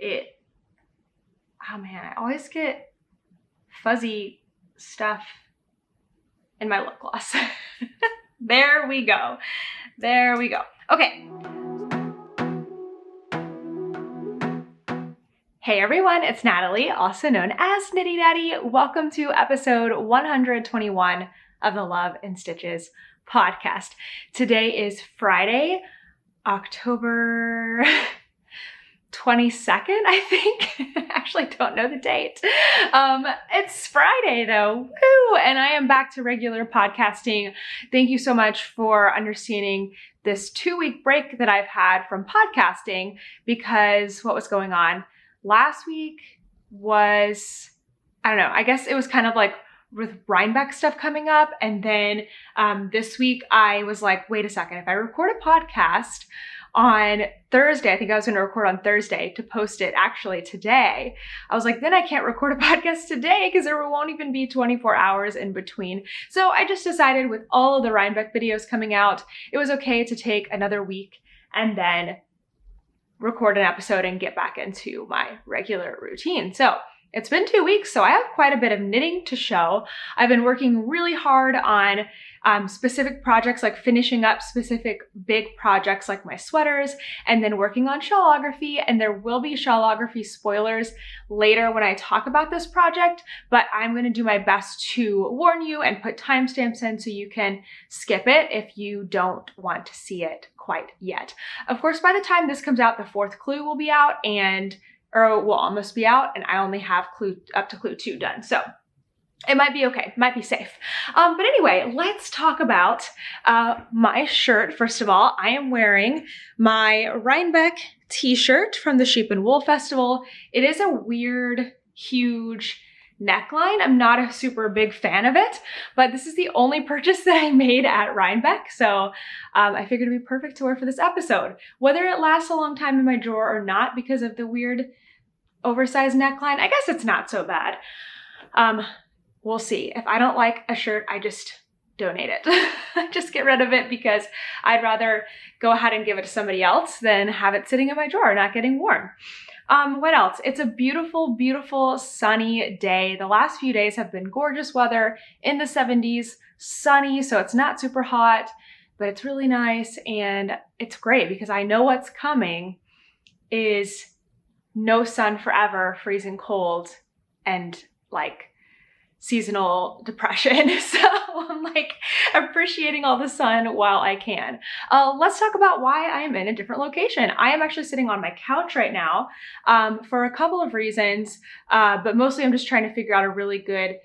oh man, I always get fuzzy stuff in my lip gloss. There we go. There we go. Okay. Hey everyone, it's Natalie, also known as Knitty Natty. Welcome to episode 121 of the Love and Stitches podcast. Today is Friday, October 22nd, I think. I actually don't know the date. It's Friday though. Woo! And I am back to regular podcasting. Thank you so much for understanding this 2-week break that I've had from podcasting, because what was going on last week was, I don't know, I guess it was kind of like with Rhinebeck stuff coming up. And then this week I was like, wait a second, if I record a podcast on Thursday, I think I was going to record on Thursday to post it actually today. I was like, then I can't record a podcast today because there won't even be 24 hours in between. So I just decided, with all of the Rhinebeck videos coming out, it was okay to take another week and then record an episode and get back into my regular routine. So it's been 2 weeks, so I have quite a bit of knitting to show. I've been working really hard on specific projects, like finishing up specific big projects like my sweaters, and then working on shawlography. And there will be shawlography spoilers later when I talk about this project, but I'm going to do my best to warn you and put timestamps in so you can skip it if you don't want to see it quite yet. Of course, by the time this comes out, the 4th clue will be out, or will almost be out, and I only have up to clue 2 done. So it might be okay, might be safe. But anyway, let's talk about my shirt. First of all, I am wearing my Rhinebeck t-shirt from the Sheep and Wool Festival. It is a weird, huge neckline. I'm not a super big fan of it, but this is the only purchase that I made at Rhinebeck. So I figured it'd be perfect to wear for this episode. Whether it lasts a long time in my drawer or not because of the weird oversized neckline, I guess it's not so bad. We'll see. If I don't like a shirt, I just donate it. I just get rid of it because I'd rather go ahead and give it to somebody else than have it sitting in my drawer not getting worn. What else? It's a beautiful, beautiful sunny day. The last few days have been gorgeous weather, in the 70s, sunny, so it's not super hot, but it's really nice, and it's great because I know what's coming is no sun forever, freezing cold, and like seasonal depression. So I'm like appreciating all the sun while I can. Let's talk about why I am in a different location. I am actually sitting on my couch right now for a couple of reasons, but mostly I'm just trying to figure out a really good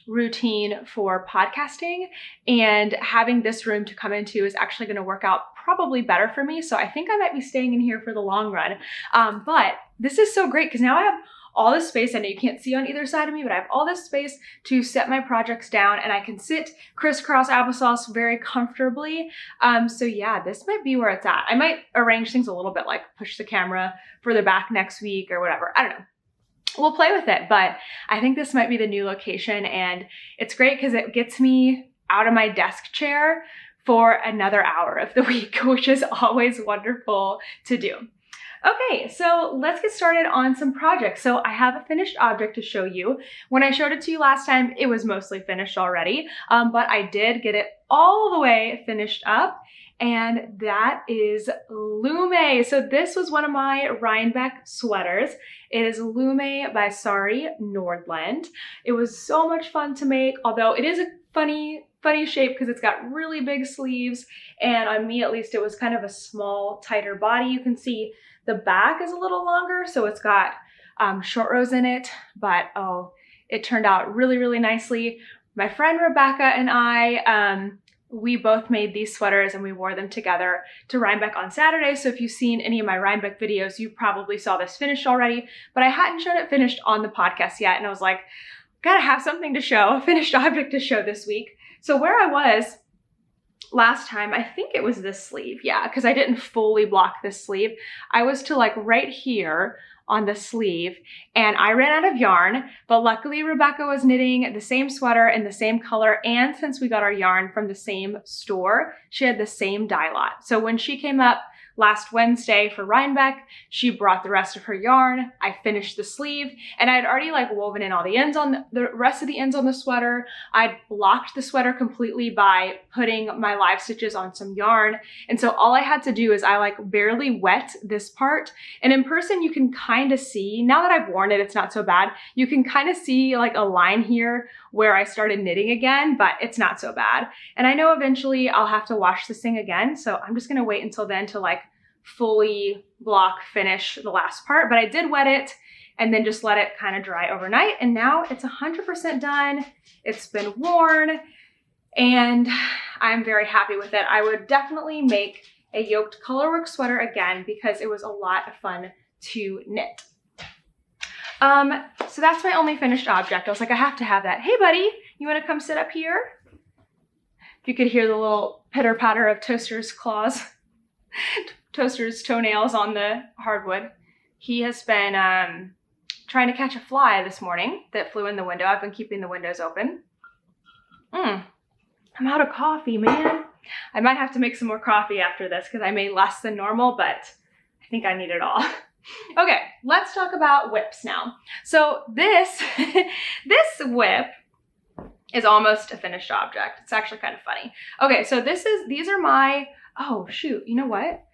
routine for podcasting, and having this room to come into is actually going to work out probably better for me. So I think I might be staying in here for the long run. But this is so great because now I have all this space. I know you can't see on either side of me, but I have all this space to set my projects down, and I can sit crisscross applesauce very comfortably. So yeah, this might be where it's at. I might arrange things a little bit, like push the camera further back next week or whatever. I don't know. We'll play with it, but I think this might be the new location, and it's great because it gets me out of my desk chair for another hour of the week, which is always wonderful to do. Okay, so let's get started on some projects. So I have a finished object to show you. When I showed it to you last time, it was mostly finished already, but I did get it all the way finished up, and that is Lume. So this was one of my Rhinebeck sweaters. It is Lume by Sari Nordland. It was so much fun to make, although it is a funny shape because it's got really big sleeves, and on me at least it was kind of a small, tighter body. You can see the back is a little longer, so it's got short rows in it, but oh, it turned out really, really nicely. My friend Rebecca and I, we both made these sweaters and we wore them together to Rhinebeck on Saturday. So if you've seen any of my Rhinebeck videos, you probably saw this finished already, but I hadn't shown it finished on the podcast yet. And I was like, gotta have something to show, a finished object to show this week. So where I was last time, I think it was this sleeve. Yeah, because I didn't fully block this sleeve. I was to like right here on the sleeve, and I ran out of yarn, but luckily Rebecca was knitting the same sweater in the same color, and since we got our yarn from the same store, she had the same dye lot. So when she came up last Wednesday for Rhinebeck. She brought the rest of her yarn. I finished the sleeve, and I had already like woven in all the ends on the rest of the ends on the sweater. I'd blocked the sweater completely by putting my live stitches on some yarn. And so all I had to do is I like barely wet this part. And in person, you can kind of see, now that I've worn it, it's not so bad. You can kind of see like a line here where I started knitting again, but it's not so bad. And I know eventually I'll have to wash this thing again. So I'm just gonna wait until then to like fully block finish the last part. But I did wet it and then just let it kind of dry overnight. And now it's 100% done. It's been worn and I'm very happy with it. I would definitely make a yoked colorwork sweater again because it was a lot of fun to knit. So that's my only finished object. I was like, I have to have that. Hey buddy, you wanna come sit up here? If you could hear the little pitter patter of Toaster's claws, Toaster's toenails on the hardwood. He has been trying to catch a fly this morning that flew in the window. I've been keeping the windows open. I'm out of coffee, man. I might have to make some more coffee after this because I made less than normal, but I think I need it all. Okay, let's talk about whips now. So this, this whip is almost a finished object. It's actually kind of funny. Okay, so these are my, oh shoot, you know what?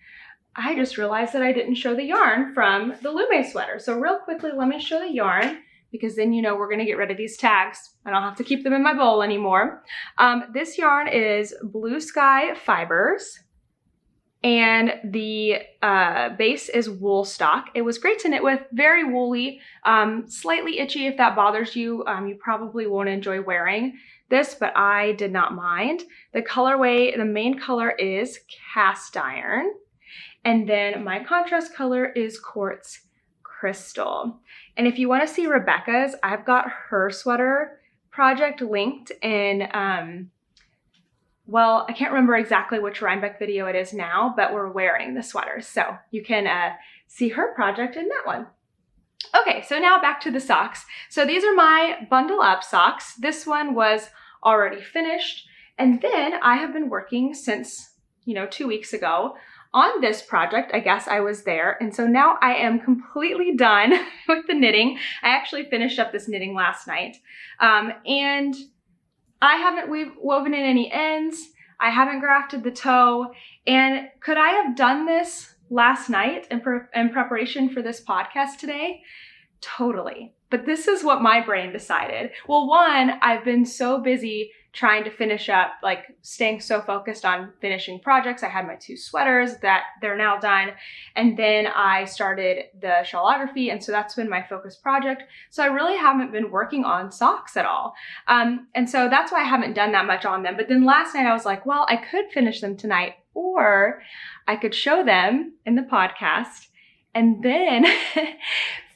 I just realized that I didn't show the yarn from the Lume sweater. So real quickly, let me show the yarn because then you know we're gonna get rid of these tags. I don't have to keep them in my bowl anymore. This yarn is Blue Sky Fibers. And the base is wool stock. It was great to knit with, very woolly, slightly itchy if that bothers you. You probably won't enjoy wearing this, but I did not mind. The colorway, the main color is cast iron. And then my contrast color is quartz crystal. And if you wanna see Rebecca's, I've got her sweater project linked in, well, I can't remember exactly which Rhinebeck video it is now, but we're wearing the sweaters. So you can see her project in that one. Okay, so now back to the socks. So these are my bundle up socks. This one was already finished. And then I have been working since, 2 weeks ago on this project. I guess I was there. And so now I am completely done with the knitting. I actually finished up this knitting last night. And I haven't woven in any ends. I haven't grafted the toe. And could I have done this last night in preparation for this podcast today? Totally. But this is what my brain decided. Well, one, I've been so busy trying to finish up, like staying so focused on finishing projects. I had my 2 sweaters that they're now done. And then I started the shawlography. And so that's been my focus project. So I really haven't been working on socks at all. And so that's why I haven't done that much on them. But then last night I was like, well, I could finish them tonight, or I could show them in the podcast and then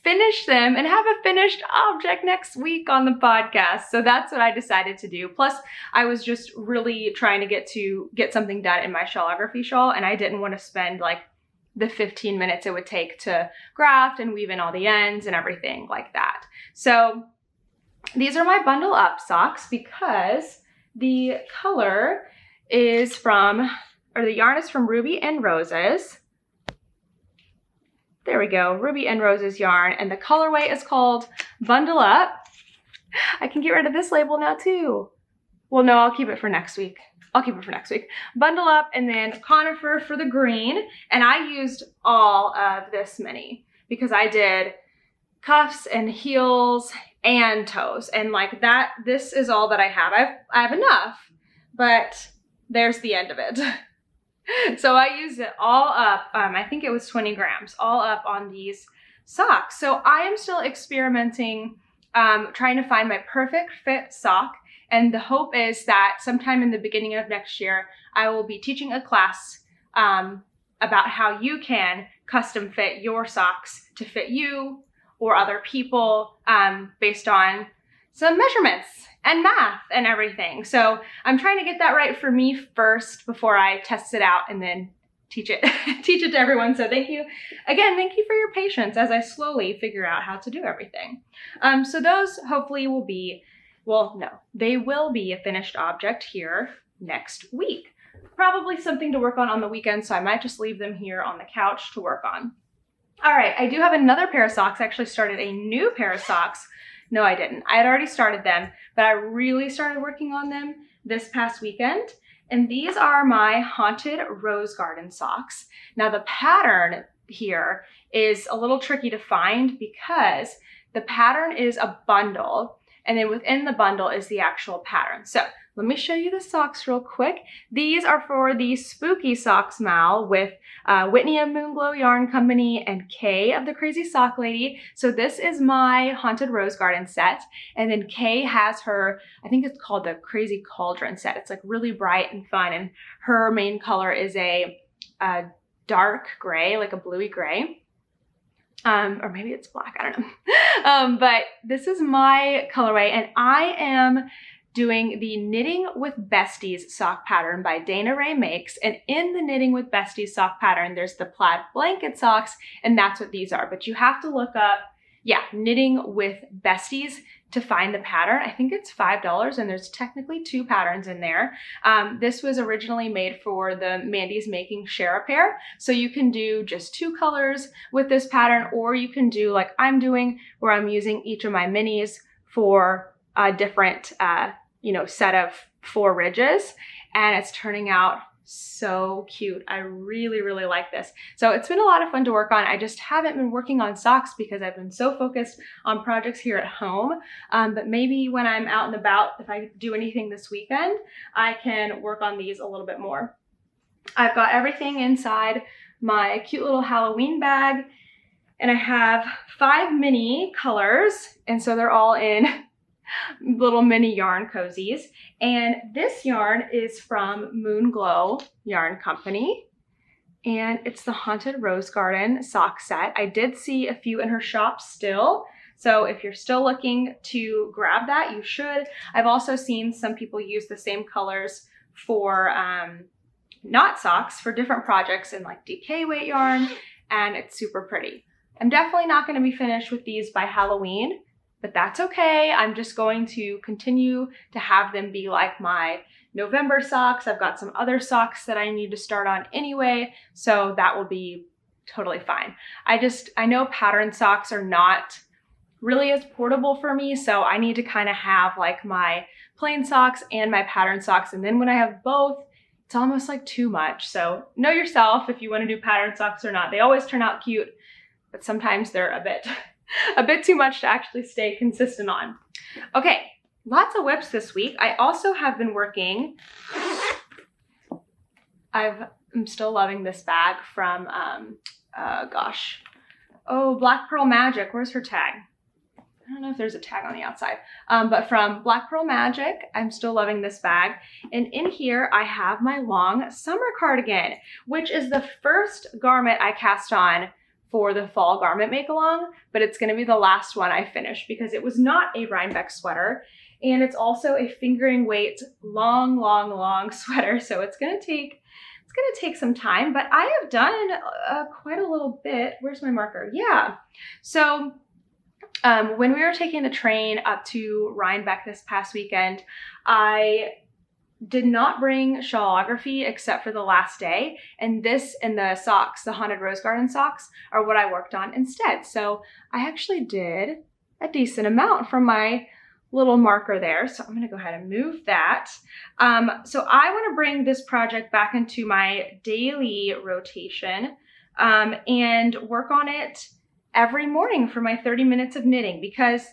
finish them and have a finished object next week on the podcast. So that's what I decided to do. Plus, I was just really trying to get something done in my shawlography shawl, and I didn't want to spend like the 15 minutes it would take to graft and weave in all the ends and everything like that. So these are my bundle up socks because the color is the yarn is from Ruby and Roses. There we go, Ruby and Roses yarn, and the colorway is called Bundle Up. I can get rid of this label now too. Well, no, I'll keep it for next week. Bundle Up, and then Conifer for the green. And I used all of this many because I did cuffs and heels and toes. And like that, this is all that I have. I have enough, but there's the end of it. So I used it all up, I think it was 20 grams, all up on these socks. So I am still experimenting, trying to find my perfect fit sock. And the hope is that sometime in the beginning of next year, I will be teaching a class about how you can custom fit your socks to fit you or other people based on some measurements and math and everything. So I'm trying to get that right for me first before I test it out and then teach it to everyone. So thank you for your patience as I slowly figure out how to do everything. So those hopefully will be, well, no, they will be a finished object here next week. probably something to work on the weekend, so I might just leave them here on the couch to work on. All right, I do have another pair of socks. I actually started a new pair of socks. No, I didn't. I had already started them, but I really started working on them this past weekend. And these are my Haunted Rose Garden socks. Now the pattern here is a little tricky to find because the pattern is a bundle, and then within the bundle is the actual pattern. So let me show you the socks real quick. These are for the Spooky Socks Mal with Whitney of Moonglow Yarn Company and Kay of the Crazy Sock Lady. So this is my Haunted Rose Garden set. And then Kay has her, I think it's called the Crazy Cauldron set. It's like really bright and fun. And her main color is a dark gray, like a bluey gray. Or maybe it's black, I don't know. But this is my colorway, and I am doing the Knitting with Besties sock pattern by Dana Rae Makes. And in the Knitting with Besties sock pattern, there's the plaid blanket socks, and that's what these are. But you have to look up, Knitting with Besties to find the pattern. I think it's $5, and there's technically 2 patterns in there. This was originally made for the Mandy's Making Share a Pair. So you can do just 2 colors with this pattern, or you can do like I'm doing, where I'm using each of my minis for a different, set of 4 ridges, and it's turning out so cute. I really, really like this. So it's been a lot of fun to work on. I just haven't been working on socks because I've been so focused on projects here at home. But maybe when I'm out and about, if I do anything this weekend, I can work on these a little bit more. I've got everything inside my cute little Halloween bag, and I have 5 mini colors, and so they're all in little mini yarn cozies. And this yarn is from Moonglow Yarn Company, and it's the Haunted Rose Garden sock set. I did see a few in her shop still, so if you're still looking to grab that, you should. I've also seen some people use the same colors for knot socks for different projects in like DK weight yarn, and it's super pretty. I'm definitely not going to be finished with these by Halloween, but that's okay. I'm just going to continue to have them be like my November socks. I've got some other socks that I need to start on anyway, so that will be totally fine. I know pattern socks are not really as portable for me, so I need to kind of have like my plain socks and my pattern socks, and then when I have both, it's almost like too much. So know yourself if you want to do pattern socks or not. They always turn out cute, but sometimes they're a bit too much to actually stay consistent on. Okay, lots of whips this week. I also have been working, I'm still loving this bag from, Black Pearl Magic. Where's her tag? I don't know if there's a tag on the outside, but from Black Pearl Magic, I'm still loving this bag. And in here, I have my long summer cardigan, which is the first garment I cast on for the fall garment make along, but it's gonna be the last one I finish because it was not a Rhinebeck sweater, and it's also a fingering weight, long sweater. So it's gonna take some time, but I have done quite a little bit. Where's my marker? Yeah. So when we were taking the train up to Rhinebeck this past weekend, I did not bring shawlography except for the last day, and this and the socks, the Haunted Rose Garden socks, are what I worked on instead. So I actually did a decent amount from my little marker there. So I'm gonna go ahead and move that. So I wanna bring this project back into my daily rotation and work on it every morning for my 30 minutes of knitting, because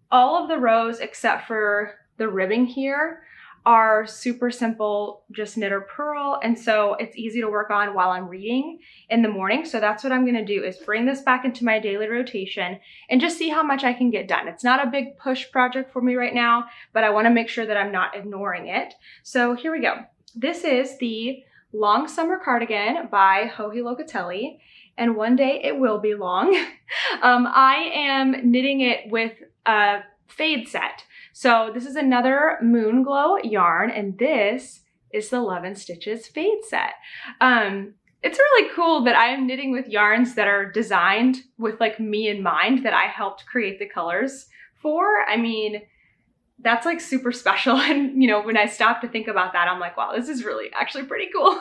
all of the rows except for the ribbing here are super simple, just knit or purl, and so it's easy to work on while I'm reading in the morning. So that's what I'm gonna do, is bring this back into my daily rotation and just see how much I can get done. It's not a big push project for me right now, but I wanna make sure that I'm not ignoring it. So here we go. This is the Long Summer Cardigan by Joji Locatelli, and one day it will be long. I am knitting it with a fade set. So this is another Moonglow yarn, and this is the Love and Stitches fade set. It's really cool that I'm knitting with yarns that are designed with like me in mind, that I helped create the colors for. I mean, that's like super special. And, you know, when I stop to think about that, I'm like, wow, this is really actually pretty cool.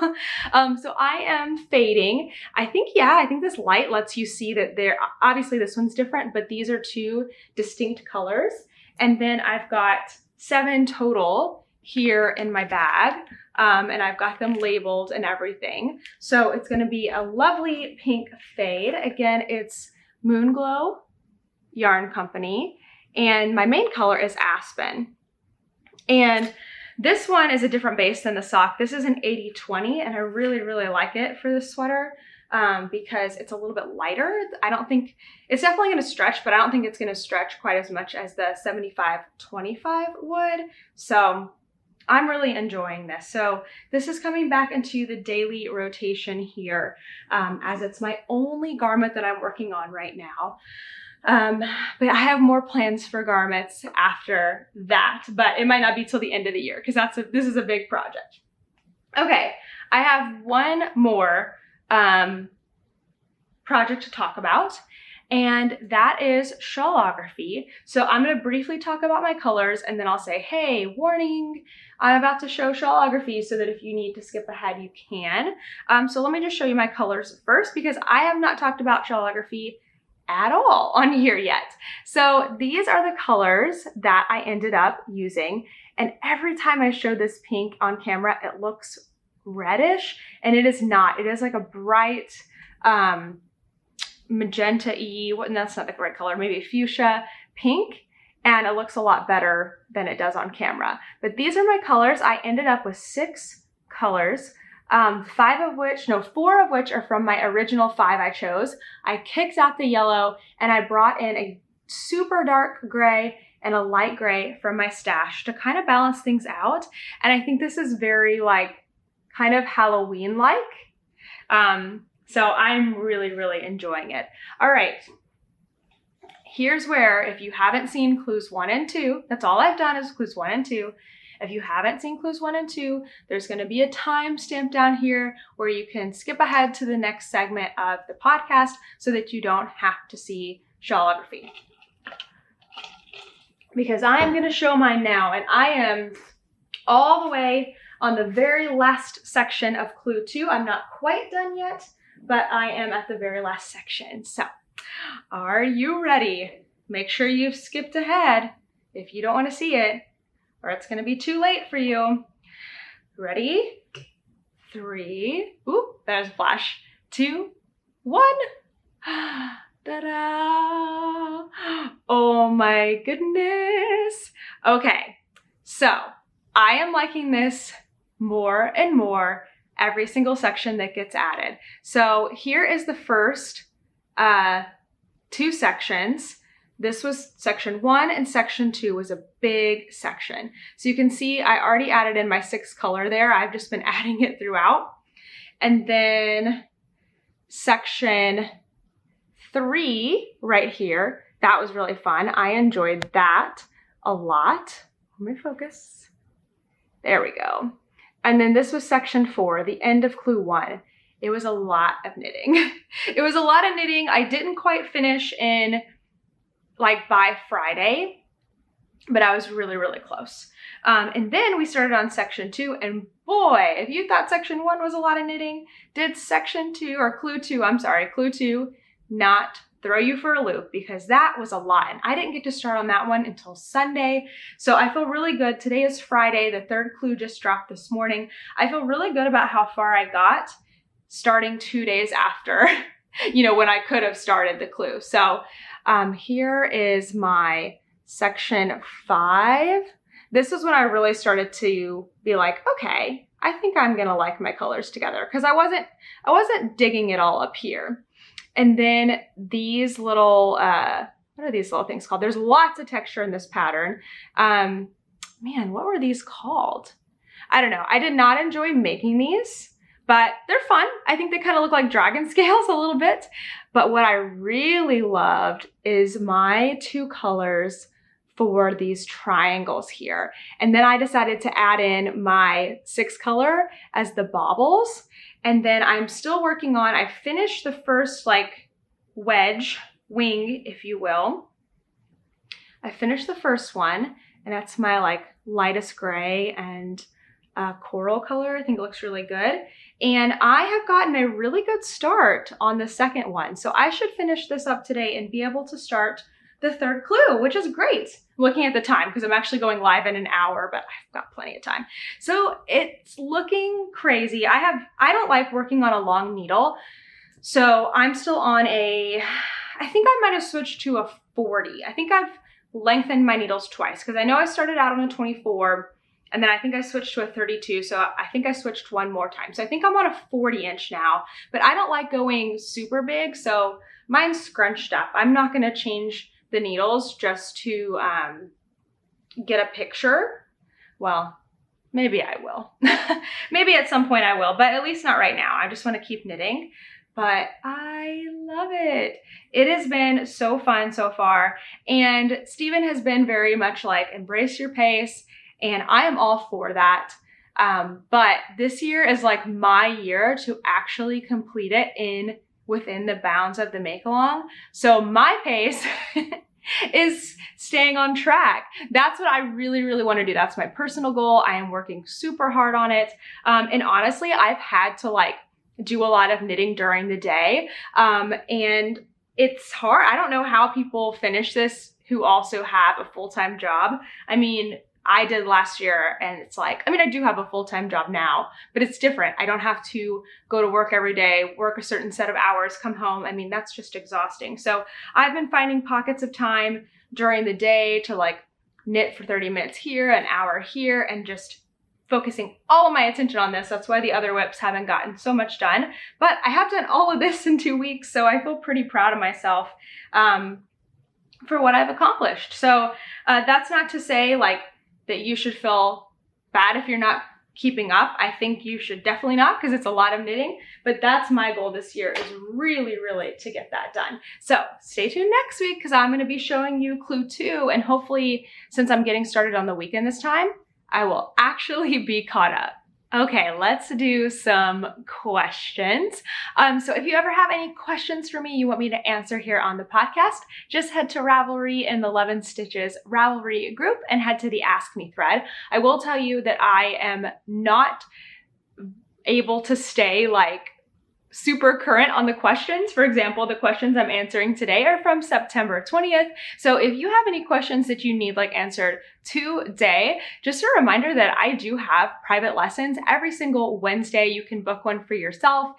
So I am fading. I think this light lets you see that obviously this one's different, but these are two distinct colors. And then I've got 7 total here in my bag. And I've got them labeled and everything. So it's going to be a lovely pink fade. Again, it's Moonglow Yarn Company. And my main color is Aspen. And this one is a different base than the sock. This is an 80-20, and I really, really like it for this sweater because it's a little bit lighter. I don't think, it's definitely going to stretch, but I don't think it's going to stretch quite as much as the 75-25 would. So I'm really enjoying this. So this is coming back into the daily rotation here as it's my only garment that I'm working on right now. But I have more plans for garments after that, but it might not be till the end of the year because this is a big project. Okay, I have one more project to talk about, and that is shawlography. So I'm going to briefly talk about my colors, and then I'll say, hey, warning, I'm about to show shawlography, so that if you need to skip ahead, you can. So let me just show you my colors first, because I have not talked about shawlography at all on here yet. So these are the colors that I ended up using. And every time I show this pink on camera, it looks reddish, and it is not. It is like a bright magenta-y, and that's not the right color, maybe fuchsia pink, and it looks a lot better than it does on camera. But these are my colors. I ended up with 6 colors. 4 of which are from my original 5 I chose. I kicked out the yellow and I brought in a super dark gray and a light gray from my stash to kind of balance things out. And I think this is very like kind of Halloween-like. So I'm really, really enjoying it. All right. Here's where, if you haven't seen clues 1 and 2, that's all I've done is clues 1 and 2. If you haven't seen clues 1 and 2, there's going to be a timestamp down here where you can skip ahead to the next segment of the podcast so that you don't have to see shawlography. Because I am going to show mine now, and I am all the way on the very last section of clue 2. I'm not quite done yet, but I am at the very last section. So, are you ready? Make sure you've skipped ahead if you don't want to see it, or it's going to be too late for you. Ready? 3. Ooh, there's a flash. 2, 1. Ta-da! Oh my goodness. Okay, so I am liking this more and more every single section that gets added. So here is the first 2 sections. This was section 1, and section 2 was a big section. So you can see I already added in my 6th color there. I've just been adding it throughout. And then section 3 right here, that was really fun. I enjoyed that a lot. Let me focus. There we go. And then this was section 4, the end of clue 1. It was a lot of knitting. It was a lot of knitting. I didn't quite finish in like by Friday, but I was really, really close. And then we started on section 2, and boy, if you thought section 1 was a lot of knitting, did section 2, or clue 2 not throw you for a loop, because that was a lot. And I didn't get to start on that one until Sunday. So I feel really good. Today is Friday. The 3rd clue just dropped this morning. I feel really good about how far I got starting 2 days after, you know, when I could have started the clue. So here is my section 5. This is when I really started to be like, okay, I think I'm gonna like my colors together, because I wasn't digging it all up here. And then these little, what are these little things called? There's lots of texture in this pattern. Man, what were these called? I don't know. I did not enjoy making these, but they're fun. I think they kind of look like dragon scales a little bit. But what I really loved is my 2 colors for these triangles here. And then I decided to add in my 6th color as the baubles. And then I'm still working on, I finished the first like wedge wing, if you will. I finished the first one, And that's my like lightest gray and coral color. I think it looks really good. And I have gotten a really good start on the second one. So I should finish this up today and be able to start the third clue, which is great. I'm looking at the time because I'm actually going live in an hour, but I've got plenty of time. So it's looking crazy. I don't like working on a long needle. So I'm still on I think I might have switched to a 40. I think I've lengthened my needles twice because I know I started out on a 24 and then I think I switched to a 32. So I think I switched one more time. So I think I'm on a 40-inch now, but I don't like going super big. So mine's scrunched up. I'm not going to change the needles just to get a picture. Well, maybe I will. Maybe at some point I will, but at least not right now. I just want to keep knitting. But I love it. It has been so fun so far. And Stephen has been very much like, embrace your pace. And I am all for that. But this year is like my year to actually complete it within the bounds of the make along. So my pace is staying on track. That's what I really, really want to do. That's my personal goal. I am working super hard on it. And honestly, I've had to like do a lot of knitting during the day. And it's hard. I don't know how people finish this who also have a full-time job. I mean, I did last year and it's like, I mean, I do have a full-time job now, but it's different. I don't have to go to work every day, work a certain set of hours, come home. I mean, that's just exhausting. So I've been finding pockets of time during the day to like knit for 30 minutes here, an hour here, and just focusing all of my attention on this. That's why the other whips haven't gotten so much done. But I have done all of this in 2 weeks, so I feel pretty proud of myself for what I've accomplished. So that's not to say like that you should feel bad if you're not keeping up. I think you should definitely not, because it's a lot of knitting, but that's my goal this year, is really, really to get that done. So stay tuned next week because I'm going to be showing you clue 2, and hopefully, since I'm getting started on the weekend this time, I will actually be caught up. Okay, let's do some questions. So if you ever have any questions for me you want me to answer here on the podcast, just head to Ravelry in the 11 Stitches Ravelry group and head to the Ask Me thread. I will tell you that I am not able to stay like super current on the questions. For example, the questions I'm answering today are from September 20th. So if you have any questions that you need like answered today, just a reminder that I do have private lessons every single Wednesday. You can book one for yourself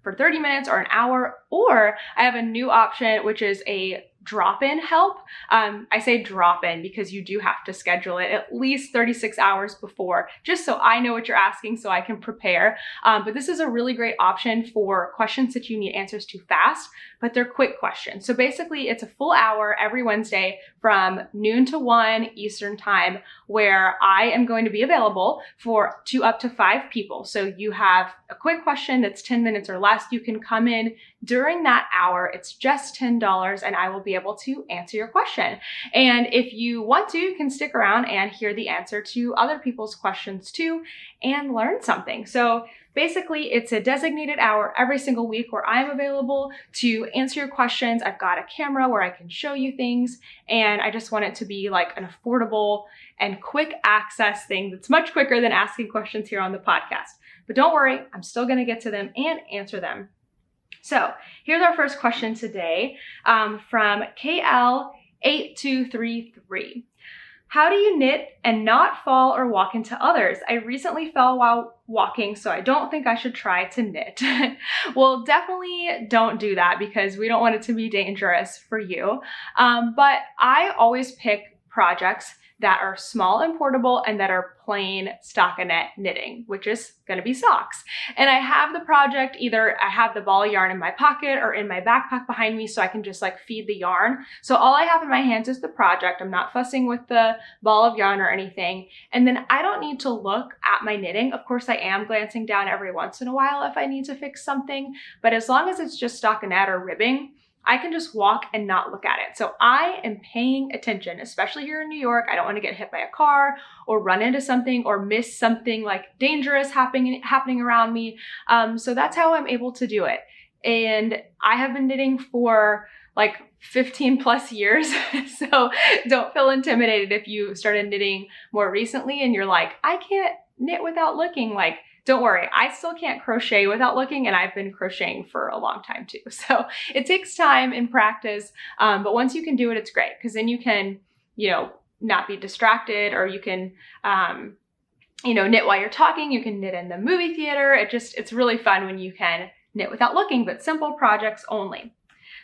for 30 minutes or an hour, or I have a new option, which is a drop-in help. I say drop-in because you do have to schedule it at least 36 hours before, just so I know what you're asking so I can prepare. But this is a really great option for questions that you need answers to fast, but they're quick questions. So basically it's a full hour every Wednesday from noon to 1 Eastern time, where I am going to be available to up to 5 people. So you have a quick question that's 10 minutes or less. You can come in during that hour. It's just $10 and I will be able to answer your question. And if you want to, you can stick around and hear the answer to other people's questions too and learn something. So basically, it's a designated hour every single week where I'm available to answer your questions. I've got a camera where I can show you things, and I just want it to be like an affordable and quick access thing that's much quicker than asking questions here on the podcast. But don't worry, I'm still going to get to them and answer them. So here's our first question today from KL8233. How do you knit and not fall or walk into others? I recently fell while walking, so I don't think I should try to knit. Well, definitely don't do that because we don't want it to be dangerous for you. But I always pick projects that are small and portable and that are plain stockinette knitting, which is gonna be socks. And I have the project, either I have the ball of yarn in my pocket or in my backpack behind me so I can just like feed the yarn. So all I have in my hands is the project. I'm not fussing with the ball of yarn or anything. And then I don't need to look at my knitting. Of course, I am glancing down every once in a while if I need to fix something, but as long as it's just stockinette or ribbing, I can just walk and not look at it. So I am paying attention, especially here in New York. I don't want to get hit by a car or run into something or miss something like dangerous happening around me. So that's how I'm able to do it. And I have been knitting for like 15 plus years. So don't feel intimidated if you started knitting more recently and you're like, I can't knit without looking. Like, don't worry, I still can't crochet without looking, and I've been crocheting for a long time too. So it takes time and practice, but once you can do it, it's great, because then you can, not be distracted, or you can, knit while you're talking. You can knit in the movie theater. It's really fun when you can knit without looking, but simple projects only.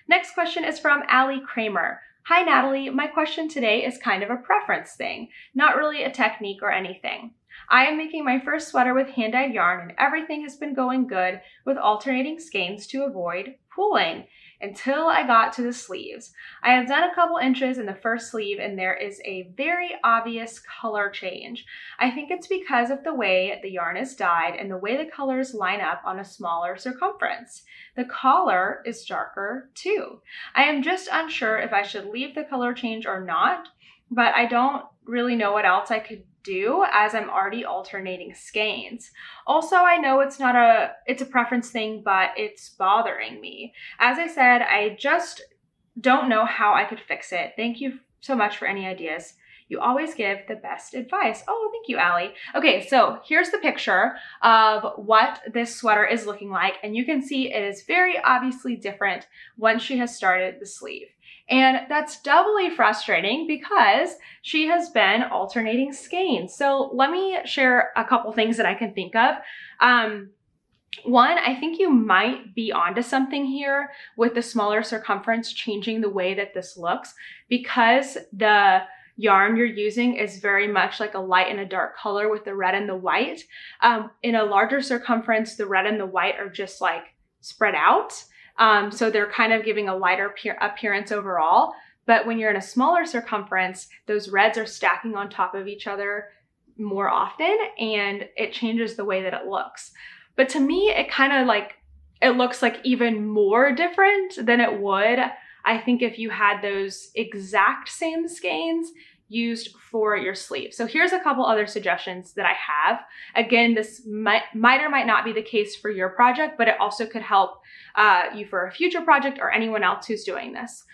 Next question is from Allie Kramer. Hi, Natalie. My question today is kind of a preference thing, not really a technique or anything. I am making my first sweater with hand-dyed yarn, and everything has been going good with alternating skeins to avoid pooling until I got to the sleeves. I have done a couple inches in the first sleeve, and there is a very obvious color change. I think it's because of the way the yarn is dyed and the way the colors line up on a smaller circumference. The collar is darker too. I am just unsure if I should leave the color change or not, but I don't really know what else I could do as I'm already alternating skeins. Also, I know it's a preference thing, but it's bothering me. As I said, I just don't know how I could fix it. Thank you so much for any ideas. You always give the best advice. Oh, thank you, Allie. Okay, so here's the picture of what this sweater is looking like, and you can see it is very obviously different once she has started the sleeve. And that's doubly frustrating because she has been alternating skeins. So let me share a couple things that I can think of. One, I think you might be onto something here with the smaller circumference changing the way that this looks, because the yarn you're using is very much like a light and a dark color with the red and the white. In a larger circumference, the red and the white are just like spread out. So they're kind of giving a lighter appearance overall. But when you're in a smaller circumference, those reds are stacking on top of each other more often, and it changes the way that it looks. But to me, it looks like even more different than it would, I think, if you had those exact same skeins used for your sleeve. So here's a couple other suggestions that I have. Again, this might or might not be the case for your project, but it also could help you for a future project or anyone else who's doing this.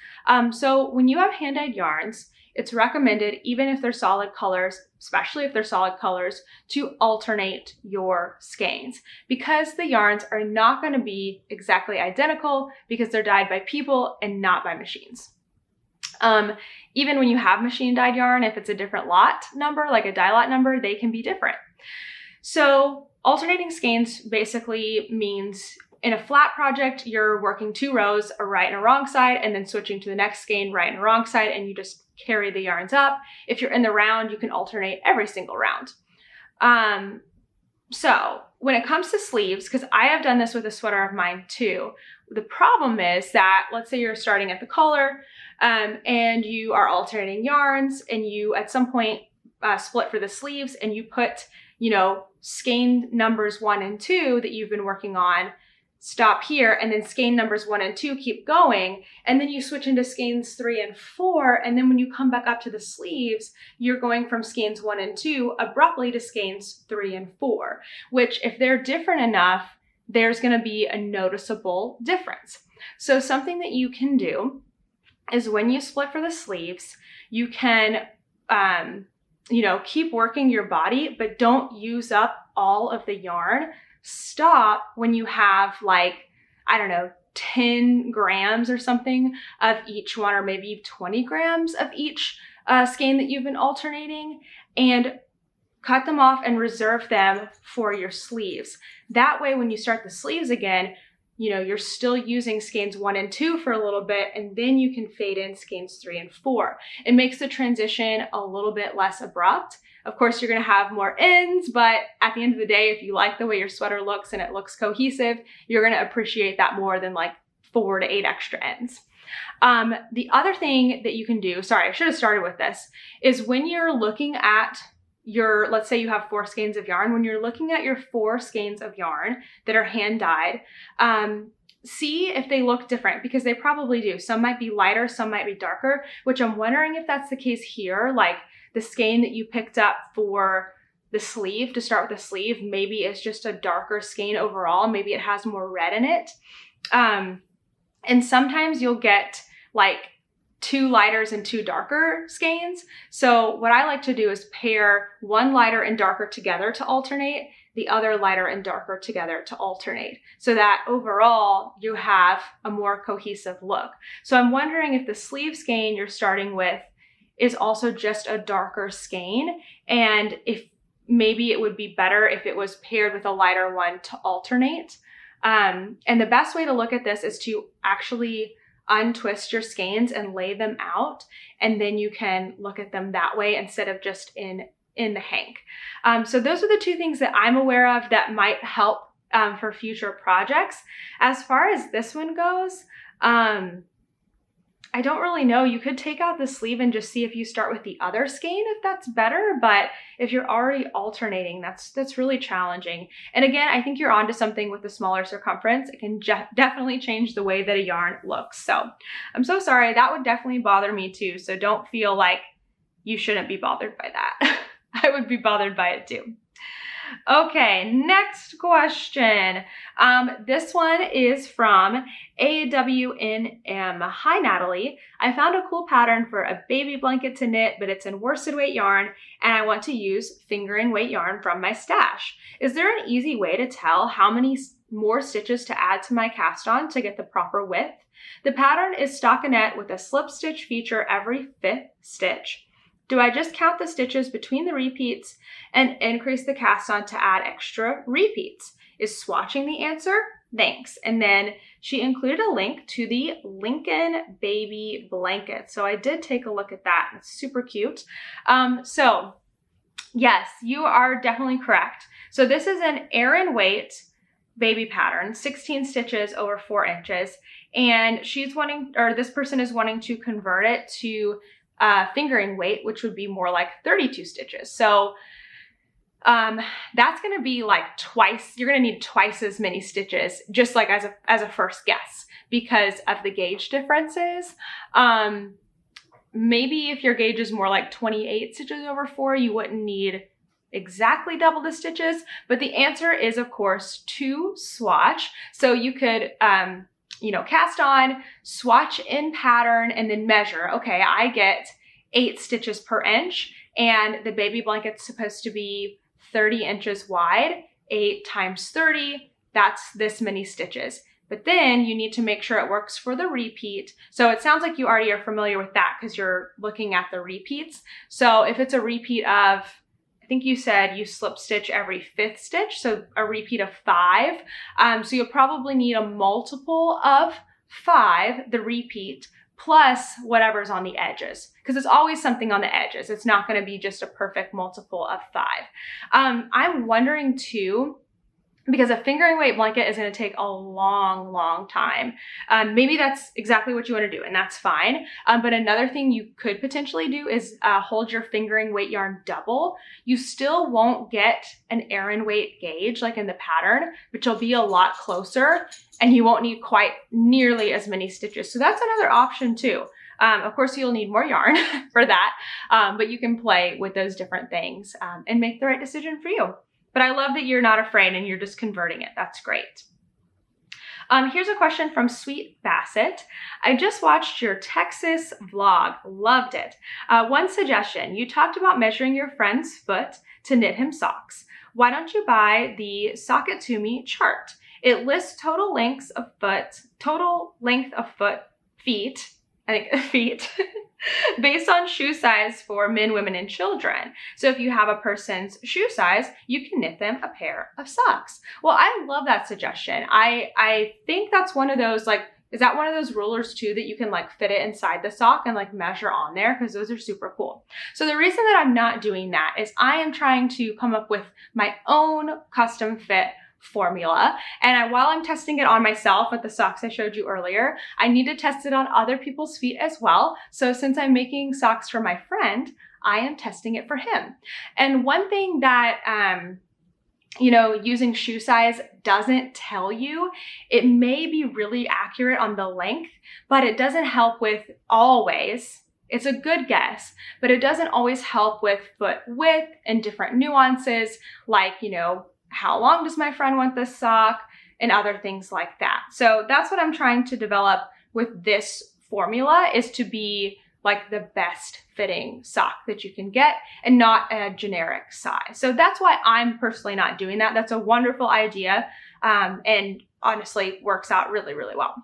So when you have hand-dyed yarns, it's recommended, even if they're solid colors, especially if they're solid colors, to alternate your skeins, because the yarns are not going to be exactly identical because they're dyed by people and not by machines. Even when you have machine dyed yarn, if it's a different lot number, like a dye lot number, they can be different. So alternating skeins basically means in a flat project, you're working 2 rows, a right and a wrong side, and then switching to the next skein, right and wrong side, and you just carry the yarns up. If you're in the round, you can alternate every single round. So when it comes to sleeves, because I have done this with a sweater of mine too, the problem is that, let's say you're starting at the collar, and you are alternating yarns, and you at some point split for the sleeves, and you put, skein numbers 1 and 2 that you've been working on, stop here, and then skein numbers 1 and 2 keep going, and then you switch into skeins 3 and 4, and then when you come back up to the sleeves, you're going from skeins 1 and 2 abruptly to skeins 3 and 4, which, if they're different enough, there's going to be a noticeable difference. So something that you can do is, when you split for the sleeves, you can keep working your body, but don't use up all of the yarn. Stop when you have 10 grams or something of each one, or maybe 20 grams of each skein that you've been alternating, and cut them off and reserve them for your sleeves. That way, when you start the sleeves again, you're still using skeins 1 and 2 for a little bit, and then you can fade in skeins 3 and 4. It makes the transition a little bit less abrupt. Of course, you're going to have more ends, but at the end of the day, if you like the way your sweater looks and it looks cohesive, you're going to appreciate that more than 4 to 8 extra ends. The other thing that you can do, sorry, I should have started with this, is when you're looking at let's say you have 4 skeins of yarn, when you're looking at your 4 skeins of yarn that are hand dyed, see if they look different, because they probably do. Some might be lighter, some might be darker, which I'm wondering if that's the case here. Like the skein that you picked up for the sleeve, to start with the sleeve, maybe it's just a darker skein overall. Maybe it has more red in it. And sometimes you'll get 2 lighters and 2 darker skeins. So what I like to do is pair one lighter and darker together to alternate, the other lighter and darker together to alternate, so that overall you have a more cohesive look. So I'm wondering if the sleeve skein you're starting with is also just a darker skein, and if maybe it would be better if it was paired with a lighter one to alternate. And the best way to look at this is to actually untwist your skeins and lay them out, and then you can look at them that way instead of just in the hank. So those are the 2 things that I'm aware of that might help for future projects. As far as this one goes, I don't really know. You could take out the sleeve and just see if you start with the other skein, if that's better. But if you're already alternating, that's really challenging. And again, I think you're onto something with the smaller circumference. It can definitely change the way that a yarn looks. So I'm so sorry. That would definitely bother me too. So don't feel like you shouldn't be bothered by that. I would be bothered by it too. Okay, next question. This one is from AWNM. Hi, Natalie. I found a cool pattern for a baby blanket to knit, but it's in worsted weight yarn, and I want to use fingering weight yarn from my stash. Is there an easy way to tell how many more stitches to add to my cast on to get the proper width? The pattern is stockinette with a slip stitch feature every 5th stitch. Do I just count the stitches between the repeats and increase the cast on to add extra repeats? Is swatching the answer? Thanks. And then she included a link to the Lincoln baby blanket. So I did take a look at that. It's super cute. So yes, you are definitely correct. So this is an Aran weight baby pattern, 16 stitches over 4 inches. And she's wanting, or this person is wanting to convert it to fingering weight, which would be more like 32 stitches. So that's going to be like twice, you're going to need twice as many stitches, just like as a first guess, because of the gauge differences. Maybe if your gauge is more like 28 stitches over 4, you wouldn't need exactly double the stitches, but the answer is of course to swatch. So you could, cast on, swatch in pattern, and then measure. Okay, I get 8 stitches per inch, and the baby blanket's supposed to be 30 inches wide. 8 times 30, that's this many stitches. But then you need to make sure it works for the repeat. So it sounds like you already are familiar with that because you're looking at the repeats. So if it's a repeat of, I think you said you slip stitch every 5th stitch, so a repeat of 5. So you'll probably need a multiple of 5, the repeat, plus whatever's on the edges, because it's always something on the edges. It's not going to be just a perfect multiple of 5. I'm wondering too, because a fingering weight blanket is going to take a long time. Maybe that's exactly what you want to do, and that's fine. But another thing you could potentially do is hold your fingering weight yarn double. You still won't get an Aran weight gauge like in the pattern, but you'll be a lot closer, and you won't need quite nearly as many stitches. So that's another option too. Of course, you'll need more yarn for that, but you can play with those different things and make the right decision for you. But I love that you're not afraid and you're just converting it. That's great. Here's a question from Sweet Bassett. I just watched your Texas vlog. Loved it. One suggestion. You talked about measuring your friend's foot to knit him socks. Why don't you buy the Sock It To Me chart? It lists total length of feet, based on shoe size for men, women, and children. So if you have a person's shoe size, you can knit them a pair of socks. Well, I love that suggestion. I think that's one of those, like, is that one of those rulers too that you can like fit it inside the sock and like measure on there? Because those are super cool. So the reason that I'm not doing that is I am trying to come up with my own custom fit formula. And while I'm testing it on myself with the socks I showed you earlier, I need to test it on other people's feet as well. So since I'm making socks for my friend, I am testing it for him. And one thing that, using shoe size doesn't tell you, it may be really accurate on the length, but it doesn't help with always. It's a good guess, but it doesn't always help with foot width and different nuances, like, how long does my friend want this sock, and other things like that. So that's what I'm trying to develop with this formula is to be like the best fitting sock that you can get and not a generic size. So that's why I'm personally not doing that. That's a wonderful idea, and honestly works out really, really well.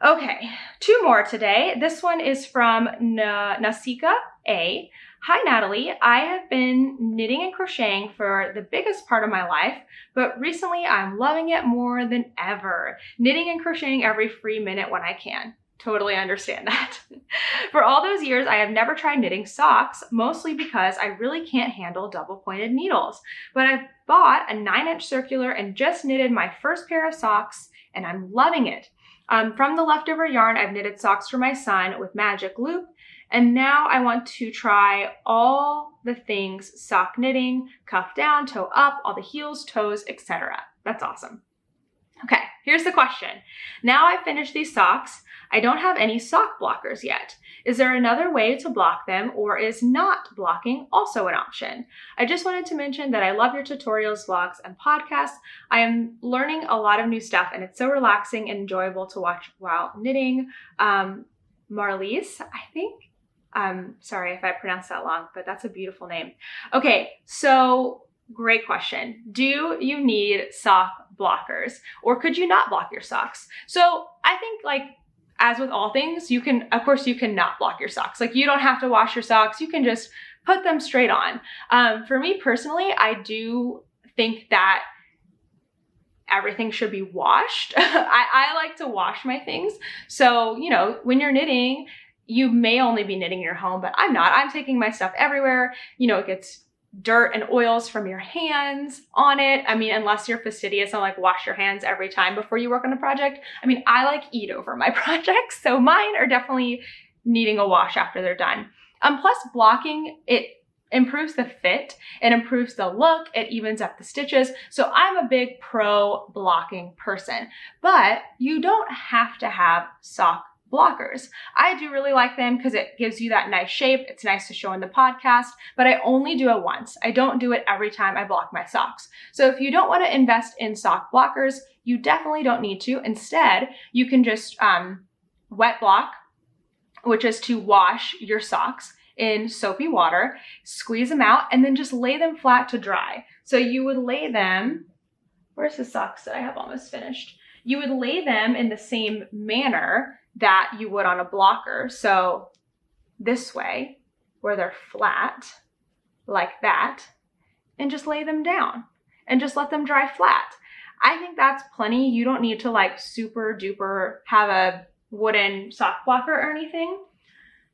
Okay, 2 more today. This one is from Nasika A. Hi, Natalie. I have been knitting and crocheting for the biggest part of my life, but recently I'm loving it more than ever. Knitting and crocheting every free minute when I can. Totally understand that. For all those years, I have never tried knitting socks, mostly because I really can't handle double-pointed needles. But I've bought a 9-inch circular and just knitted my first pair of socks, and I'm loving it. From the leftover yarn, I've knitted socks for my son with magic loop, and now I want to try all the things sock knitting, cuff down, toe up, all the heels, toes, etc. That's awesome. Okay, here's the question. Now I've finished these socks. I don't have any sock blockers yet. Is there another way to block them, or is not blocking also an option? I just wanted to mention that I love your tutorials, vlogs, and podcasts. I am learning a lot of new stuff, and it's so relaxing and enjoyable to watch while knitting. Marlies, I think. Sorry if I pronounced that wrong, but that's a beautiful name. Okay, so great question. Do you need sock blockers, or could you not block your socks? So I think, like, as with all things, you can not block your socks. Like, you don't have to wash your socks. You can just put them straight on. For me personally, I do think that everything should be washed. I like to wash my things. So, you know, when you're knitting, you may only be knitting in your home, but I'm not. I'm taking my stuff everywhere. You know, it gets dirt and oils from your hands on it. I mean, unless you're fastidious and like wash your hands every time before you work on a project. I mean, I like eat over my projects, so mine are definitely needing a wash after they're done. Plus blocking, it improves the fit, it improves the look, it evens up the stitches. So I'm a big pro blocking person, but you don't have to have sock blockers. I do really like them because it gives you that nice shape. It's nice to show in the podcast, but I only do it once. I don't do it every time I block my socks. So if you don't want to invest in sock blockers, you definitely don't need to. Instead, you can just wet block, which is to wash your socks in soapy water, squeeze them out, and then just lay them flat to dry. So you would lay them, where's the socks that I have almost finished? You would lay them in the same manner that you would on a blocker. So this way, where they're flat, like that, and just lay them down and just let them dry flat. I think that's plenty. You don't need to like super duper have a wooden sock blocker or anything,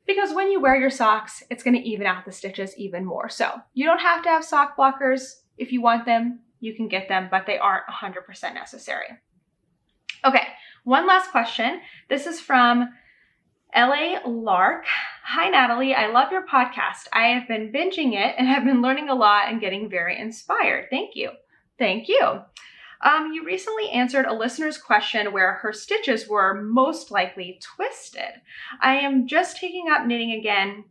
because when you wear your socks, it's going to even out the stitches even more. So you don't have to have sock blockers. If you want them, you can get them, but they aren't 100% necessary. Okay, one last question. This is from LA Lark. Hi, Natalie. I love your podcast. I have been binging it and have been learning a lot and getting very inspired. Thank you. Thank you. You recently answered a listener's question where her stitches were most likely twisted. I am just taking up knitting again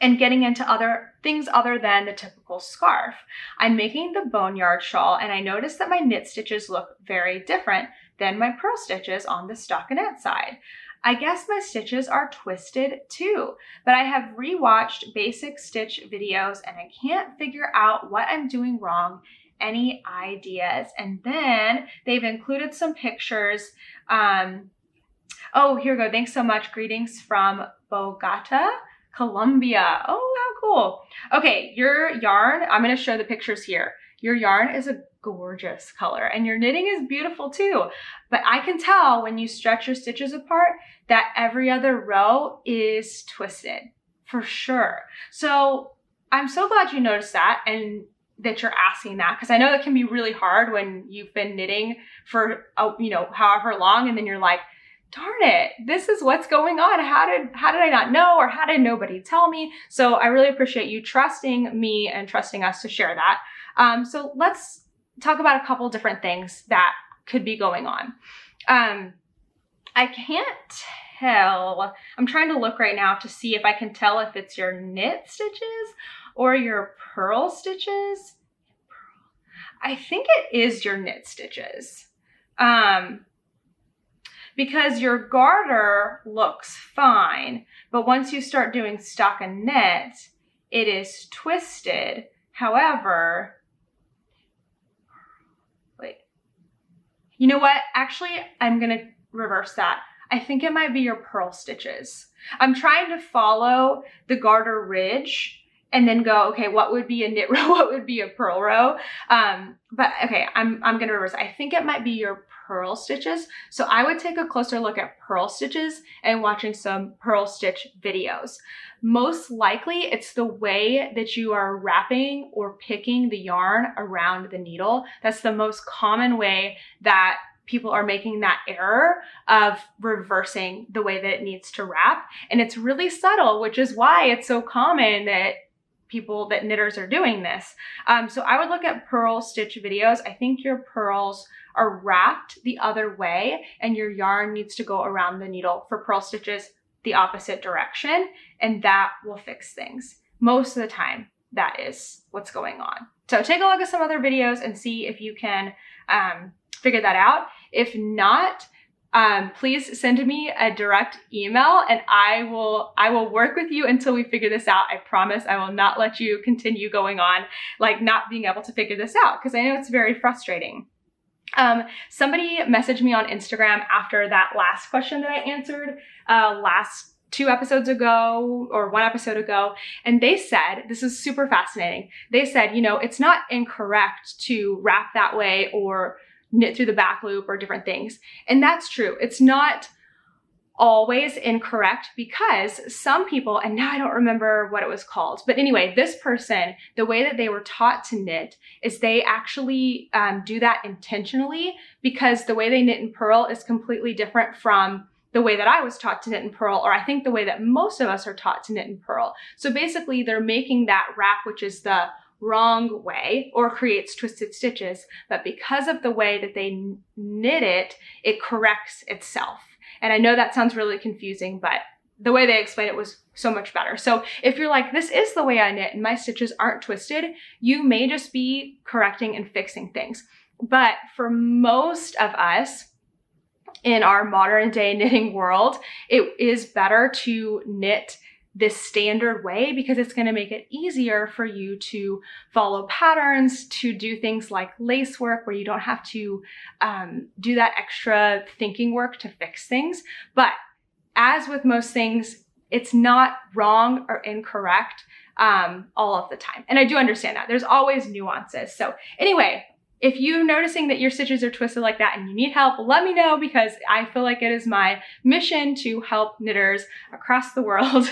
and getting into other things other than the typical scarf. I'm making the boneyard shawl, and I noticed that my knit stitches look very different than my purl stitches on the stockinette side. I guess my stitches are twisted too, but I have rewatched basic stitch videos and I can't figure out what I'm doing wrong. Any ideas? And then they've included some pictures. Oh, here we go. Thanks so much. Greetings from Bogota, Colombia. Oh, how cool. Okay, your yarn, I'm going to show the pictures here. Your yarn is a gorgeous color and your knitting is beautiful too. But I can tell when you stretch your stitches apart that every other row is twisted for sure. So I'm so glad you noticed that and that you're asking that, because I know that can be really hard when you've been knitting for, you know, however long, and then you're like, darn it, this is what's going on. How did I not know, or how did nobody tell me? So I really appreciate you trusting me and trusting us to share that. So let's talk about a couple different things that could be going on. I can't tell. I'm trying to look right now to see if I can tell if it's your knit stitches or your purl stitches. I think it is your knit stitches. because your garter looks fine, but once you start doing stockinette, it is twisted. However, wait, you know what? Actually, I'm gonna reverse that. I think it might be your purl stitches. I'm trying to follow the garter ridge and then go, okay, what would be a knit row? What would be a purl row? But okay, I'm gonna reverse. I think it might be your purl stitches. So I would take a closer look at purl stitches and watching some purl stitch videos. Most likely it's the way that you are wrapping or picking the yarn around the needle. That's the most common way that people are making that error of reversing the way that it needs to wrap. And it's really subtle, which is why it's so common that knitters are doing this. So I would look at purl stitch videos. I think your purls are wrapped the other way and your yarn needs to go around the needle for purl stitches the opposite direction, and that will fix things. Most of the time, that is what's going on. So take a look at some other videos and see if you can figure that out. If not, please send me a direct email and I will work with you until we figure this out. I promise I will not let you continue going on like not being able to figure this out, because I know it's very frustrating. Somebody messaged me on Instagram after that last question that I answered last 2 episodes ago or 1 episode ago, and they said, this is super fascinating. They said, you know, it's not incorrect to wrap that way or knit through the back loop or different things. And that's true. It's not always incorrect, because some people, and now I don't remember what it was called, but anyway, this person, the way that they were taught to knit is they actually do that intentionally, because the way they knit and purl is completely different from the way that I was taught to knit and purl, or I think the way that most of us are taught to knit and purl. So basically they're making that wrap, which is the wrong way, or creates twisted stitches, but because of the way that they knit it, it corrects itself. And I know that sounds really confusing, but the way they explained it was so much better. So if you're like, this is the way I knit and my stitches aren't twisted, you may just be correcting and fixing things. But for most of us in our modern day knitting world, it is better to knit this standard way, because it's going to make it easier for you to follow patterns, to do things like lace work where you don't have to do that extra thinking work to fix things. But as with most things, it's not wrong or incorrect all of the time. And I do understand that. There's always nuances. So anyway, if you're noticing that your stitches are twisted like that and you need help, let me know, because I feel like it is my mission to help knitters across the world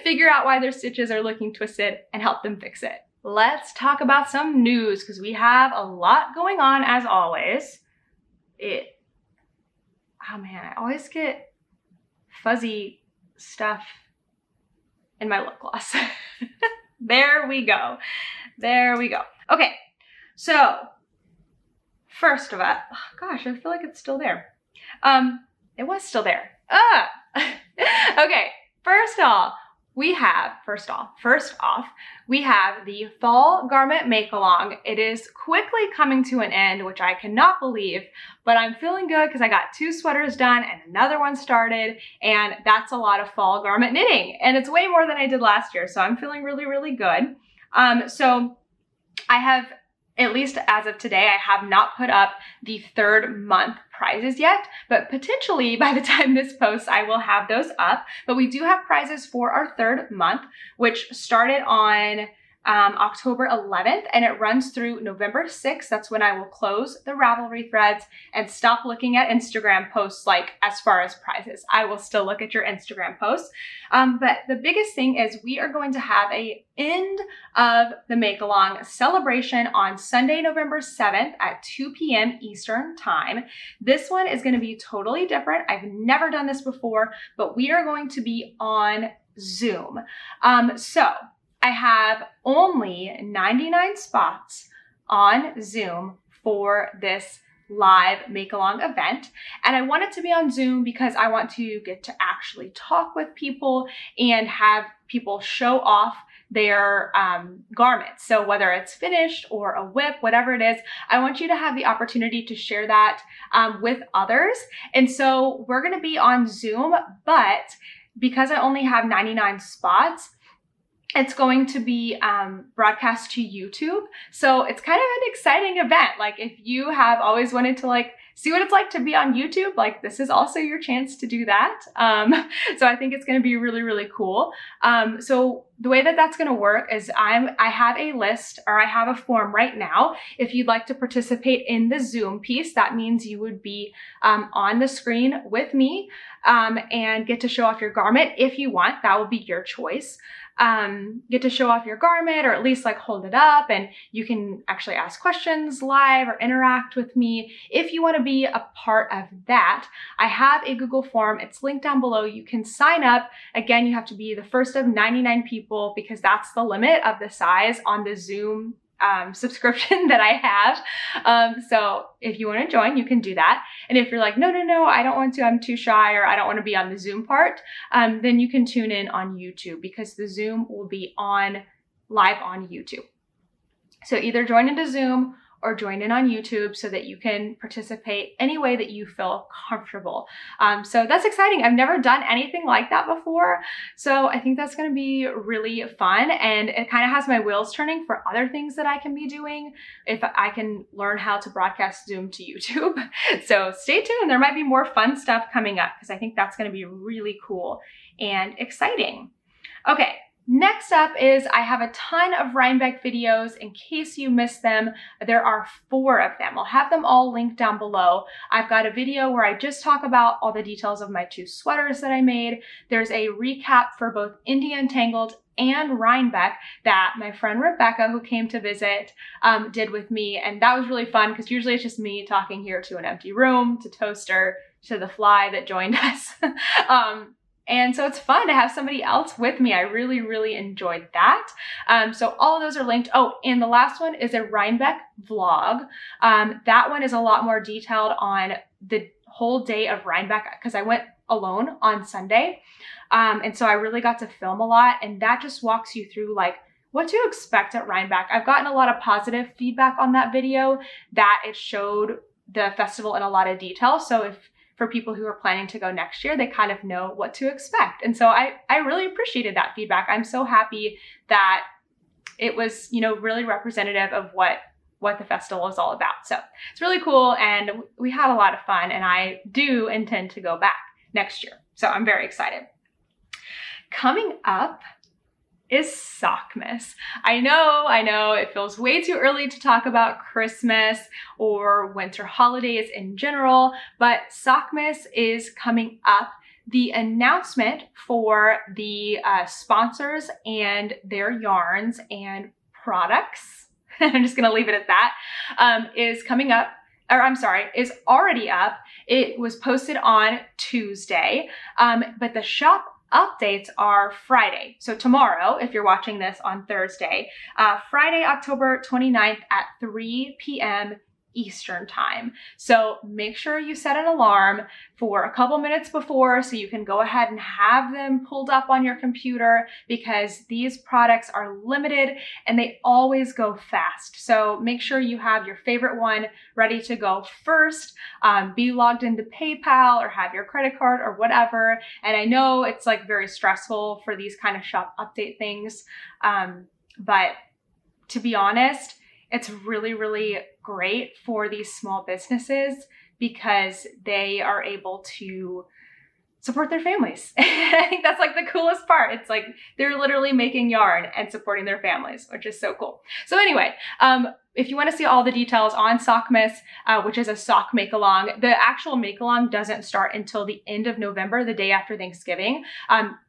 figure out why their stitches are looking twisted and help them fix it. Let's talk about some news, because we have a lot going on as always. Oh man, I always get fuzzy stuff in my lip gloss. There we go. There we go. Okay, so first of all, oh gosh, I feel like it's still there. It was still there. Okay, first off, we have the fall garment make-along. It is quickly coming to an end, which I cannot believe, but I'm feeling good because I got 2 sweaters done and another one started, and that's a lot of fall garment knitting, and it's way more than I did last year, so I'm feeling really, really good. So I have, at least as of today, I have not put up the 3rd month prizes yet, but potentially by the time this posts, I will have those up. But we do have prizes for our 3rd month, which started on October 11th, and it runs through November 6th. That's when I will close the Ravelry threads and stop looking at Instagram posts, like as far as prizes. I will still look at your Instagram posts. But the biggest thing is we are going to have a end of the make-along celebration on Sunday, November 7th at 2 p.m. Eastern time. This one is going to be totally different. I've never done this before, but we are going to be on Zoom. So I have only 99 spots on Zoom for this live make-along event. And I want it to be on Zoom because I want to get to actually talk with people and have people show off their garments. So whether it's finished or a whip, whatever it is, I want you to have the opportunity to share that with others. And so we're going to be on Zoom, but because I only have 99 spots, it's going to be broadcast to YouTube. So it's kind of an exciting event. Like if you have always wanted to like see what it's like to be on YouTube, like this is also your chance to do that. So I think it's going to be really, really cool. So the way that that's going to work is I have a list, or I have a form right now. If you'd like to participate in the Zoom piece, that means you would be on the screen with me and get to show off your garment if you want. That will be your choice. Get to show off your garment, or at least like hold it up, and you can actually ask questions live or interact with me. If you want to be a part of that, I have a Google form. It's linked down below. You can sign up. Again, you have to be the first of 99 people because that's the limit of the size on the Zoom subscription that I have. So if you want to join, you can do that. And if you're like, no, I don't want to, I'm too shy, or I don't want to be on the Zoom part, then you can tune in on YouTube because the Zoom will be live on YouTube. So either join into Zoom or join in on YouTube so that you can participate any way that you feel comfortable. So that's exciting. I've never done anything like that before. So I think that's going to be really fun. And it kind of has my wheels turning for other things that I can be doing if I can learn how to broadcast Zoom to YouTube. So stay tuned. There might be more fun stuff coming up because I think that's going to be really cool and exciting. Okay. Next up is I have a ton of Rhinebeck videos. In case you missed them, there are 4 of them. I'll have them all linked down below. I've got a video where I just talk about all the details of my 2 sweaters that I made. There's a recap for both India Entangled and Rhinebeck that my friend Rebecca, who came to visit, did with me. And that was really fun because usually it's just me talking here to an empty room, to Toaster, to the fly that joined us. And so it's fun to have somebody else with me. I really, really enjoyed that. So all of those are linked. Oh, and the last one is a Rhinebeck vlog. That one is a lot more detailed on the whole day of Rhinebeck because I went alone on Sunday. And so I really got to film a lot, and that just walks you through like what to expect at Rhinebeck. I've gotten a lot of positive feedback on that video that it showed the festival in a lot of detail. So for people who are planning to go next year, they kind of know what to expect. And so I really appreciated that feedback. I'm so happy that it was, really representative of what the festival is all about. So it's really cool. And we had a lot of fun, and I do intend to go back next year. So I'm very excited. Coming up is SockMess. I know it feels way too early to talk about Christmas or winter holidays in general, but SockMess is coming up. The announcement for the sponsors and their yarns and products, I'm just gonna leave it at that, is coming up, is already up. It was posted on Tuesday, but the shop updates are Friday. So tomorrow, if you're watching this on Thursday, Friday, October 29th at 3 p.m. Eastern time. So make sure you set an alarm for a couple minutes before so you can go ahead and have them pulled up on your computer because these products are limited and they always go fast. So make sure you have your favorite one ready to go first. Be logged into PayPal or have your credit card or whatever. And I know it's like very stressful for these kind of shop update things. But to be honest, it's really, really great for these small businesses because they are able to support their families. I think that's like the coolest part. It's like they're literally making yarn and supporting their families, which is so cool. So anyway, if you want to see all the details on SockMess, which is a sock make-along, the actual make-along doesn't start until the end of November, the day after Thanksgiving.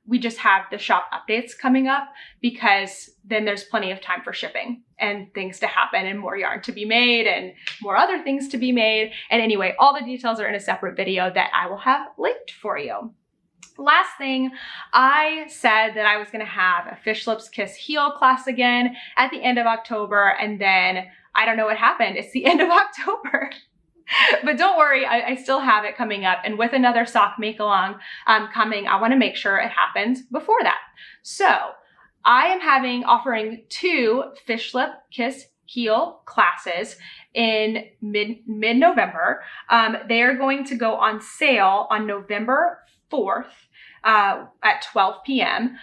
We just have the shop updates coming up because then there's plenty of time for shipping and things to happen and more yarn to be made and more other things to be made. And anyway, all the details are in a separate video that I will have linked for you. Last thing, I said that I was going to have a Fish Lips Kiss Heel class again at the end of October, and then I don't know what happened. It's the end of October. But don't worry, I still have it coming up. And with another sock make-along coming, I want to make sure it happens before that. So I am offering 2 Fish Lip Kiss Heel classes in mid-November. They are going to go on sale on November 4th. At 12 p.m.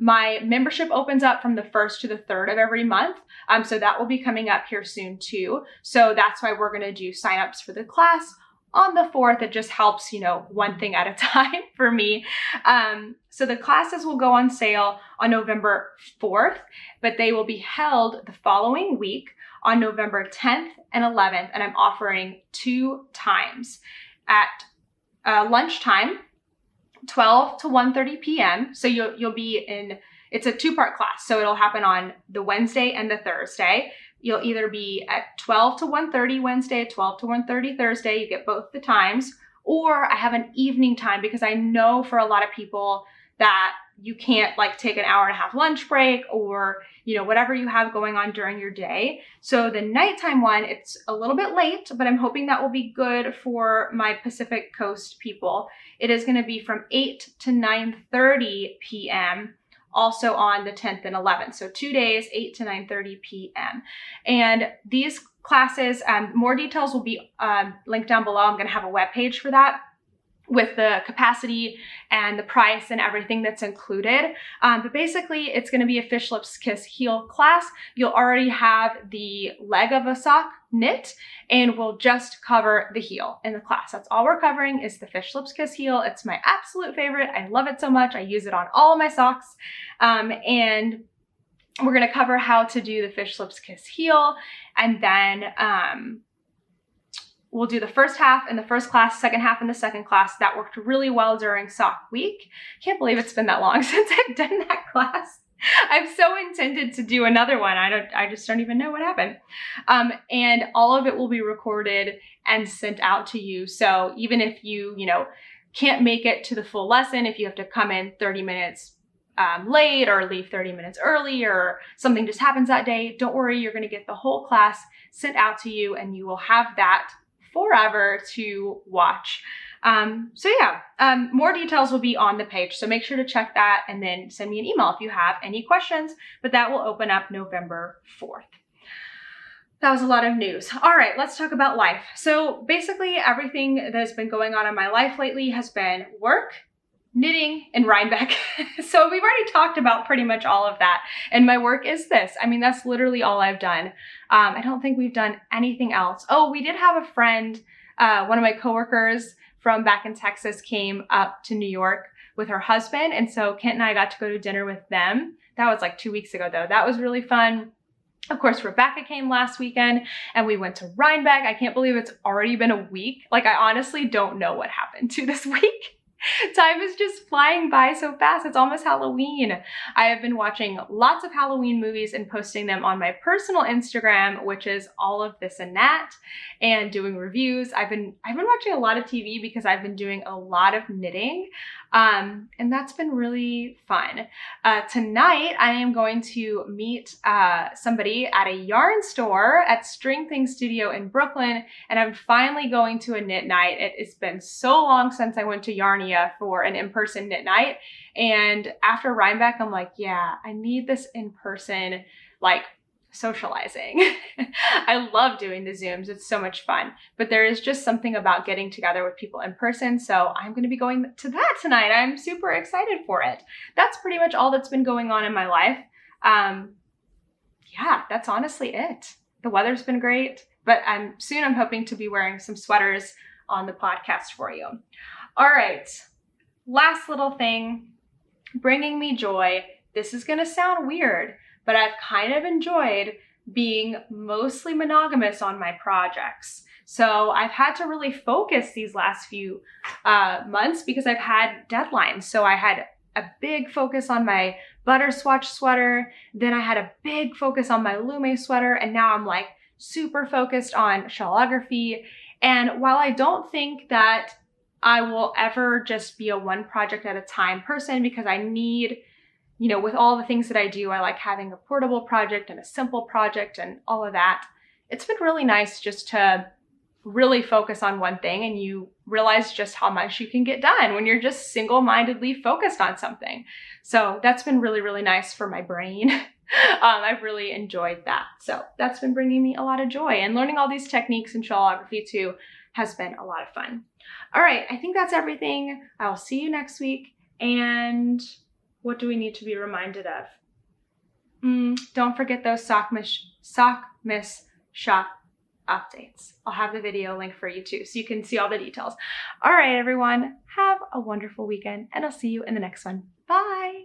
My membership opens up from the 1st to the 3rd of every month. So that will be coming up here soon too. So that's why we're going to do signups for the class on the 4th. It just helps, one thing at a time for me. So the classes will go on sale on November 4th, but they will be held the following week on November 10th and 11th. And I'm offering 2 times at lunchtime, 12 to 1:30 p.m. So you'll be in, it's a 2-part class. So it'll happen on the Wednesday and the Thursday. You'll either be at 12 to 1:30 Wednesday, 12 to 1:30 Thursday. You get both the times. Or I have an evening time because I know for a lot of people that you can't take an hour-and-a-half lunch break or, whatever you have going on during your day. So the nighttime one, it's a little bit late, but I'm hoping that will be good for my Pacific Coast people. It is going to be from 8 to 9:30 p.m. also on the 10th and 11th. So 2 days, 8 to 9:30 p.m. And these classes, more details will be linked down below. I'm going to have a web page for that with the capacity and the price and everything that's included. But basically, it's going to be a Fish Lips Kiss Heel class. You'll already have the leg of a sock knit, and we'll just cover the heel in the class. That's all we're covering is the Fish Lips Kiss Heel. It's my absolute favorite. I love it so much. I use it on all of my socks. And we're going to cover how to do the Fish Lips Kiss Heel, and then we'll do the first half in the first class, second half in the second class. That worked really well during Sock Week. Can't believe it's been that long since I've done that class. I've so intended to do another one. I just don't even know what happened. And all of it will be recorded and sent out to you. So even if you, can't make it to the full lesson, if you have to come in 30 minutes late or leave 30 minutes early or something just happens that day, don't worry, you're going to get the whole class sent out to you and you will have that forever to watch. So yeah, more details will be on the page. So make sure to check that and then send me an email if you have any questions, but that will open up November 4th. That was a lot of news. All right, let's talk about life. So basically everything that has been going on in my life lately has been work, knitting, and Rhinebeck. So we've already talked about pretty much all of that. And my work is this. I mean, that's literally all I've done. I don't think we've done anything else. Oh, we did have a friend, one of my coworkers from back in Texas came up to New York with her husband. And so Kent and I got to go to dinner with them. That was 2 weeks ago though. That was really fun. Of course, Rebecca came last weekend and we went to Rhinebeck. I can't believe it's already been a week. I honestly don't know what happened to this week. Time is just flying by so fast. It's almost Halloween. I have been watching lots of Halloween movies and posting them on my personal Instagram, which is all of this and that, and doing reviews. I've been watching a lot of TV because I've been doing a lot of knitting. And that's been really fun. Tonight, I am going to meet somebody at a yarn store at String Thing Studio in Brooklyn, and I'm finally going to a knit night. It's been so long since I went to Yarnia for an in-person knit night, and after Rhinebeck, I'm like, yeah, I need this in-person, socializing. I love doing the Zooms. It's so much fun, but there is just something about getting together with people in person. So I'm going to be going to that tonight. I'm super excited for it. That's pretty much all that's been going on in my life. Yeah, that's honestly it. The weather's been great, but soon I'm hoping to be wearing some sweaters on the podcast for you. All right. Last little thing, bringing me joy. This is going to sound weird, but I've kind of enjoyed being mostly monogamous on my projects. So I've had to really focus these last few months because I've had deadlines. So I had a big focus on my butter swatch sweater. Then I had a big focus on my Lume sweater. And now I'm super focused on shellography. And while I don't think that I will ever just be a one project at a time person because I need, with all the things that I do, I like having a portable project and a simple project and all of that. It's been really nice just to really focus on one thing and you realize just how much you can get done when you're just single-mindedly focused on something. So that's been really, really nice for my brain. I've really enjoyed that. So that's been bringing me a lot of joy, and learning all these techniques in shawlography too has been a lot of fun. All right, I think that's everything. I'll see you next week. And what do we need to be reminded of? Don't forget those SockMess shop updates. I'll have the video link for you too, so you can see all the details. All right, everyone, have a wonderful weekend, and I'll see you in the next one. Bye.